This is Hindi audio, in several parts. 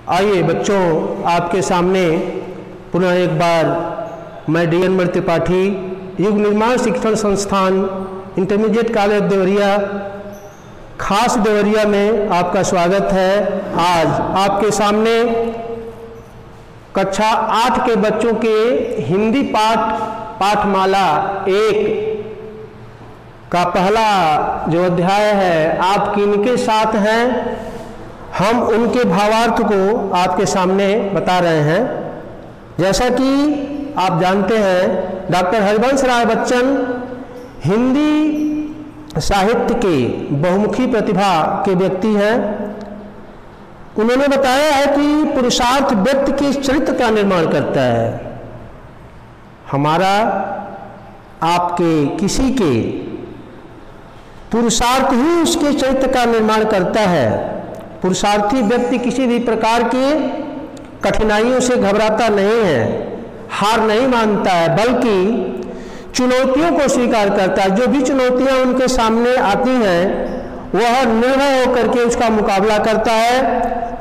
आइए बच्चों, आपके सामने पुनः एक बार मैं डी.एन. त्रिपाठी, युग निर्माण शिक्षण संस्थान, इंटरमीडिएट कॉलेज देवरिया, खास देवरिया में आपका स्वागत है। आज आपके सामने कक्षा 8 के बच्चों के हिंदी पाठमाला 1 का पहला जो अध्याय है, आप किनके साथ हैं, हम उनके भावार्थ को आपके सामने बता रहे हैं। जैसा कि आप जानते हैं, डॉक्टर हरिवंश राय बच्चन हिंदी साहित्य के बहुमुखी प्रतिभा के व्यक्ति हैं। उन्होंने बताया है कि पुरुषार्थ व्यक्ति के चरित्र का निर्माण करता है। हमारा, आपके, किसी के पुरुषार्थ ही उसके चरित्र का निर्माण करता है। पुरुषार्थी व्यक्ति किसी भी प्रकार की कठिनाइयों से घबराता नहीं है, हार नहीं मानता है, बल्कि चुनौतियों को स्वीकार करता है। जो भी चुनौतियां उनके सामने आती हैं, वह निर्भय होकर के उसका मुकाबला करता है।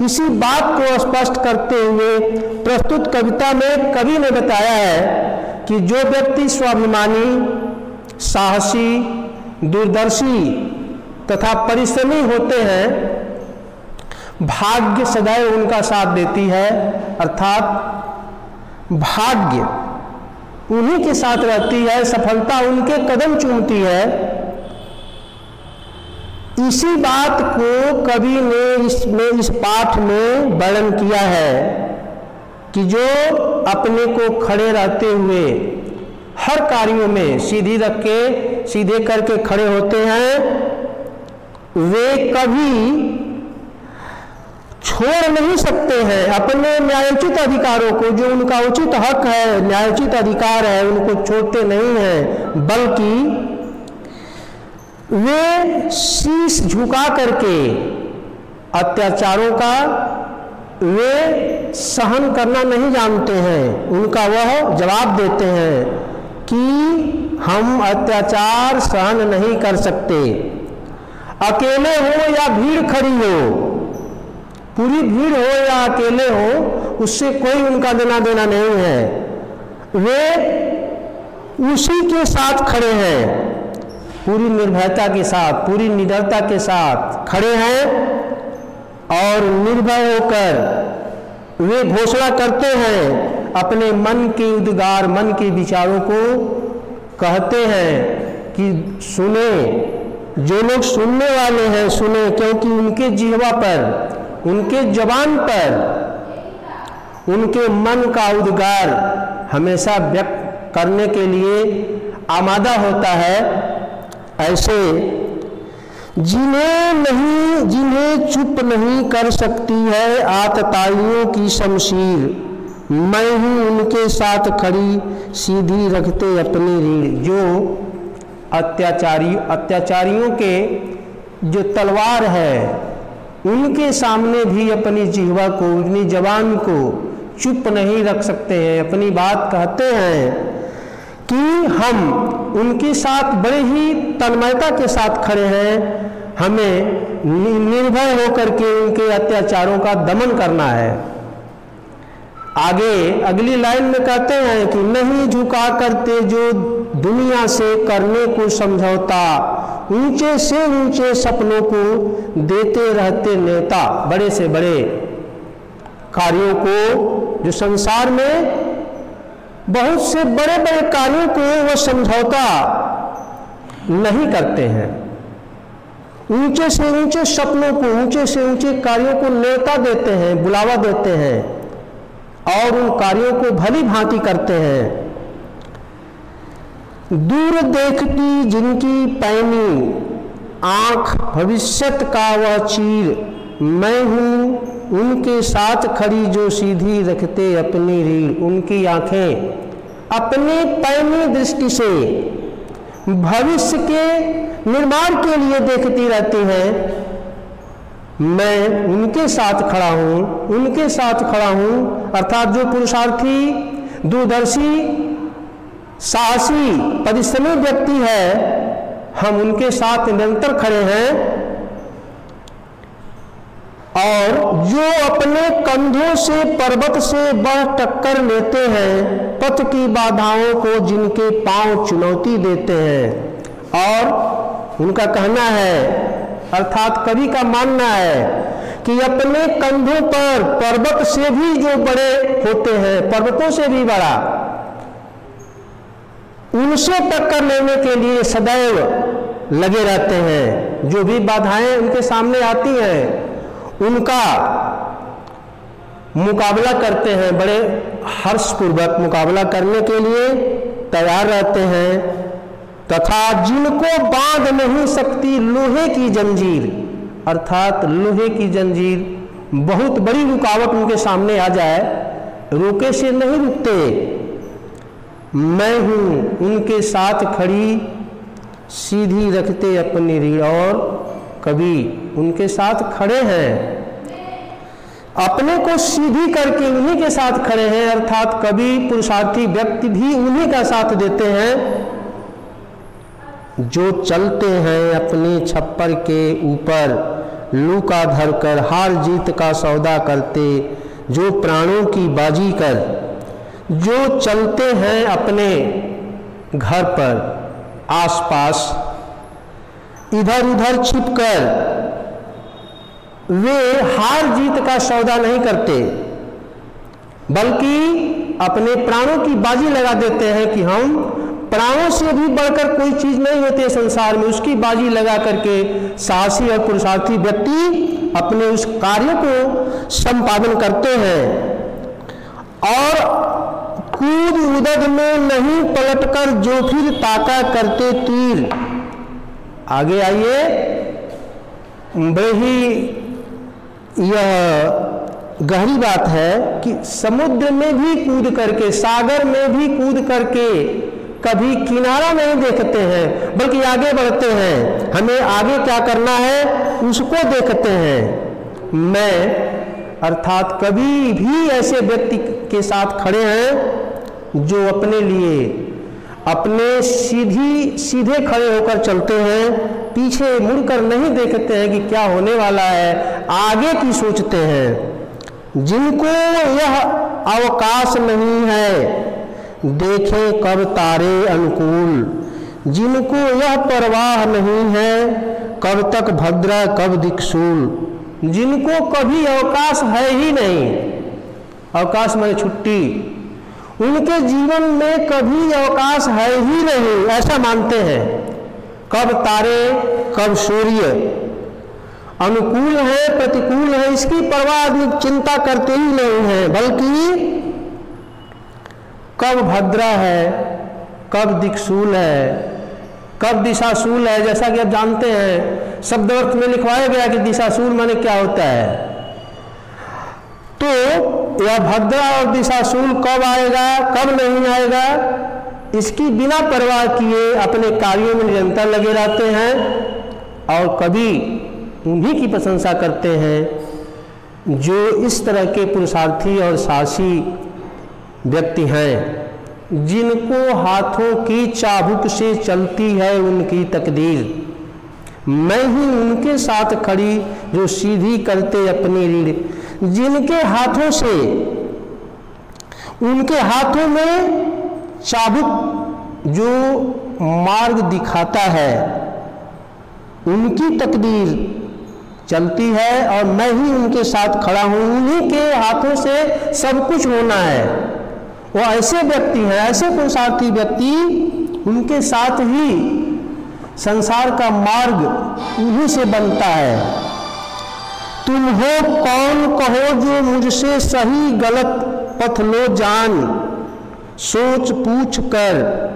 इसी बात को स्पष्ट करते हुए प्रस्तुत कविता में कवि ने बताया है कि जो व्यक्ति स्वाभिमानी, साहसी, दूरदर्शी तथा परिश्रमी होते हैं, भाग्य सदैव उनका साथ देती है। अर्थात भाग्य उन्हीं के साथ रहती है, सफलता उनके कदम चूमती है। इसी बात को कवि ने इस पाठ में वर्णन किया है कि जो अपने को खड़े रहते हुए हर कार्यों में सीधे करके खड़े होते हैं, वे कभी छोड़ नहीं सकते हैं अपने न्यायोचित अधिकारों को। जो उनका उचित हक है, न्यायोचित अधिकार है, उनको छोड़ते नहीं हैं, बल्कि वे शीश झुका करके अत्याचारों का वे सहन करना नहीं जानते हैं। उनका वह जवाब देते हैं कि हम अत्याचार सहन नहीं कर सकते। अकेले हो या भीड़ खड़ी हो, पूरी भीड़ हो या अकेले हो, उससे कोई उनका लेना देना नहीं है। वे उसी के साथ खड़े हैं, पूरी निर्भयता के साथ, पूरी निडरता के साथ खड़े हैं और निर्भय होकर वे घोषणा करते हैं, अपने मन के उद्गार, मन के विचारों को कहते हैं कि सुने, जो लोग सुनने वाले हैं सुने, क्योंकि उनके जिह्वा पर, उनके जबान पर उनके मन का उद्गार हमेशा व्यक्त करने के लिए आमादा होता है। ऐसे जिन्हें चुप नहीं कर सकती है आतताइयों की शमशीर, मैं हूँ उनके साथ खड़ी सीधी रखते अपनी रीढ़। जो अत्याचारियों के जो तलवार है, उनके सामने भी अपनी जिह्वा को, अपनी जबान को चुप नहीं रख सकते हैं, अपनी बात कहते हैं कि हम उनके साथ बड़े ही तन्मयता के साथ खड़े हैं। हमें निर्भय होकर के उनके अत्याचारों का दमन करना है। आगे अगली लाइन में कहते हैं कि नहीं झुका करते जो दुनिया से करने को समझौता, ऊंचे से ऊंचे सपनों को देते रहते नेता। बड़े से बड़े कार्यों को, जो संसार में बहुत से बड़े बड़े कार्यों को वो समझौता नहीं करते हैं। ऊंचे से ऊंचे सपनों को, ऊंचे से ऊंचे कार्यों को नेता देते हैं, बुलावा देते हैं और उन कार्यों को भली भांति करते हैं। दूर देखती जिनकी पैनी आंख भविष्यत का वह चीर, मैं हूँ उनके साथ खड़ी जो सीधी रखते अपनी रीढ़। उनकी आंखें अपनी पैनी दृष्टि से भविष्य के निर्माण के लिए देखती रहती हैं। मैं उनके साथ खड़ा हूँ, उनके साथ खड़ा हूँ। अर्थात जो पुरुषार्थी, दूरदर्शी, साहसी, परिश्रमी व्यक्ति है, हम उनके साथ निरंतर खड़े हैं। और जो अपने कंधों से पर्वत से बढ़ टक्कर लेते हैं, पथ की बाधाओं को जिनके पांव चुनौती देते हैं। और उनका कहना है, अर्थात कवि का मानना है कि अपने कंधों पर पर्वत से भी जो बड़े होते हैं, पर्वतों से भी बड़ा, उनसे टक्कर लेने के लिए सदैव लगे रहते हैं। जो भी बाधाएं उनके सामने आती हैं उनका मुकाबला करते हैं, बड़े हर्षपूर्वक मुकाबला करने के लिए तैयार रहते हैं। तथा जिनको बांध नहीं सकती लोहे की जंजीर, अर्थात लोहे की जंजीर, बहुत बड़ी रुकावट उनके सामने आ जाए, रोके से नहीं रुकते। मैं हूं उनके साथ खड़ी, सीधी रखते अपनी रीढ़। और कभी उनके साथ खड़े हैं, अपने को सीधी करके उन्हीं के साथ खड़े हैं, अर्थात कभी पुरुषार्थी व्यक्ति भी उन्हीं का साथ देते हैं। जो चलते हैं अपने छप्पर के ऊपर, लूका धरकर हार जीत का सौदा करते, जो प्राणों की बाजी कर, जो चलते हैं अपने घर पर आसपास, इधर उधर छिपकर, वे हार जीत का सौदा नहीं करते, बल्कि अपने प्राणों की बाजी लगा देते हैं कि हम प्राणों से भी बढ़कर कोई चीज नहीं होती है संसार में, उसकी बाजी लगा करके साहसी और पुरुषार्थी व्यक्ति अपने उस कार्य को संपादन करते हैं। और कूद उदग में नहीं पलटकर जो फिर ताका करते तीर। आगे आइए, बड़े ही यह गहरी बात है कि समुद्र में भी कूद करके, सागर में भी कूद करके कभी किनारा नहीं देखते हैं, बल्कि आगे बढ़ते हैं। हमें आगे क्या करना है उसको देखते हैं। मैं अर्थात कभी भी ऐसे व्यक्ति के साथ खड़े हैं जो अपने लिए अपने सीधे खड़े होकर चलते हैं, पीछे मुड़कर नहीं देखते हैं कि क्या होने वाला है, आगे की सोचते हैं। जिनको यह अवकाश नहीं है देखें कब तारे अनुकूल, जिनको यह परवाह नहीं है कब तक भद्रा कब दिक्सूल, जिनको कभी अवकाश है ही नहीं, अवकाश माने छुट्टी, उनके जीवन में कभी अवकाश है ही नहीं, ऐसा मानते हैं। कब तारे कब सूर्य अनुकूल है प्रतिकूल है, इसकी परवाह चिंता करते ही नहीं है, बल्कि कब भद्रा है कब दिक्सूल है, कब दिशाशूल है। जैसा कि आप जानते हैं शब्दार्थ में लिखवाया गया कि दिशाशूल माने क्या होता है। तो यह भद्रा और दिशाशूल कब आएगा कब नहीं आएगा, इसकी बिना परवाह किए अपने कार्यों में निरंतर लगे रहते हैं। और कभी उन्हीं की प्रशंसा करते हैं जो इस तरह के पुरुषार्थी और साहसी व्यक्ति हैं, जिनको हाथों की चाबुक से चलती है उनकी तकदीर। मैं ही उनके साथ खड़ी जो सीधी करते अपनी रीढ़, जिनके हाथों से, उनके हाथों में चाबुक जो मार्ग दिखाता है, उनकी तकदीर चलती है और मैं ही उनके साथ खड़ा हूँ, उन्हीं के हाथों से सब कुछ होना है। वो ऐसे व्यक्ति हैं, ऐसे पुरुषार्थी व्यक्ति, उनके साथ ही संसार का मार्ग उन्हीं से बनता है। तुम हो कौन कहो जो मुझसे सही गलत पथ लो जान, सोच पूछ कर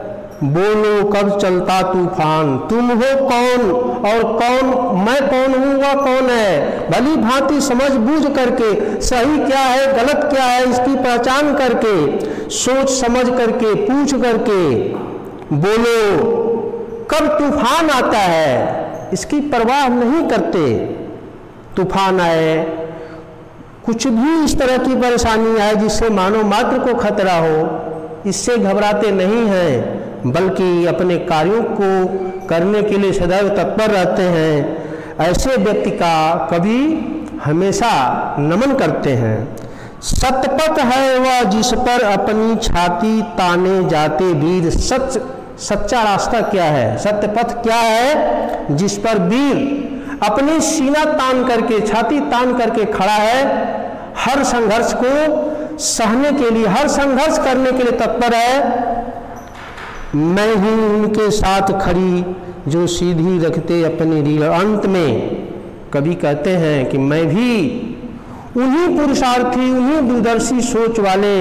बोलो कब चलता तूफान। तुम हो कौन और कौन, मैं कौन हूँ वह कौन है, भली भांति समझ बूझ करके सही क्या है गलत क्या है इसकी पहचान करके, सोच समझ करके पूछ करके बोलो कब तूफान आता है, इसकी परवाह नहीं करते। तूफान आए, कुछ भी इस तरह की परेशानी आए जिससे मानव मात्र को खतरा हो, इससे घबराते नहीं हैं, बल्कि अपने कार्यों को करने के लिए सदैव तत्पर रहते हैं। ऐसे व्यक्ति का कभी हमेशा नमन करते हैं। सतपथ है वह जिस पर अपनी छाती ताने जाते वीर। सच्चा रास्ता क्या है? सत्यपथ क्या है? जिस पर वीर अपनी सीना तान करके, छाती तान करके खड़ा है, हर संघर्ष को सहने के लिए, हर संघर्ष करने के लिए तत्पर है। मैं हूं उनके साथ खड़ी जो सीधी रखते अपनी रीढ़। अंत में कवि कहते हैं कि मैं भी उन्हीं पुरुषार्थी, उन्हीं दूरदर्शी सोच वाले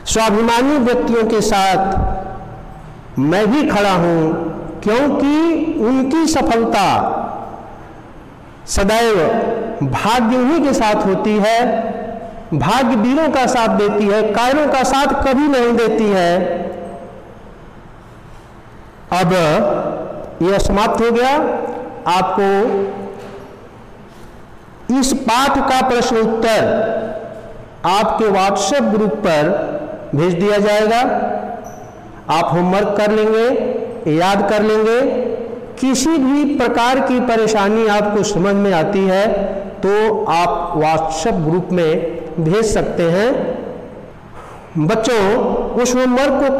स्वाभिमानी व्यक्तियों के साथ मैं भी खड़ा हूं, क्योंकि उनकी सफलता सदैव भाग्य उन्हीं के साथ होती है। भाग्य वीरों का साथ देती है, कायरों का साथ कभी नहीं देती है। अब यह समाप्त हो गया। आपको इस पाठ का प्रश्न उत्तर आपके व्हाट्सएप ग्रुप पर भेज दिया जाएगा। आप होमवर्क कर लेंगे, याद कर लेंगे। किसी भी प्रकार की परेशानी आपको समझ में आती है तो आप व्हाट्सएप ग्रुप में भेज सकते हैं। बच्चों, उस होमवर्क को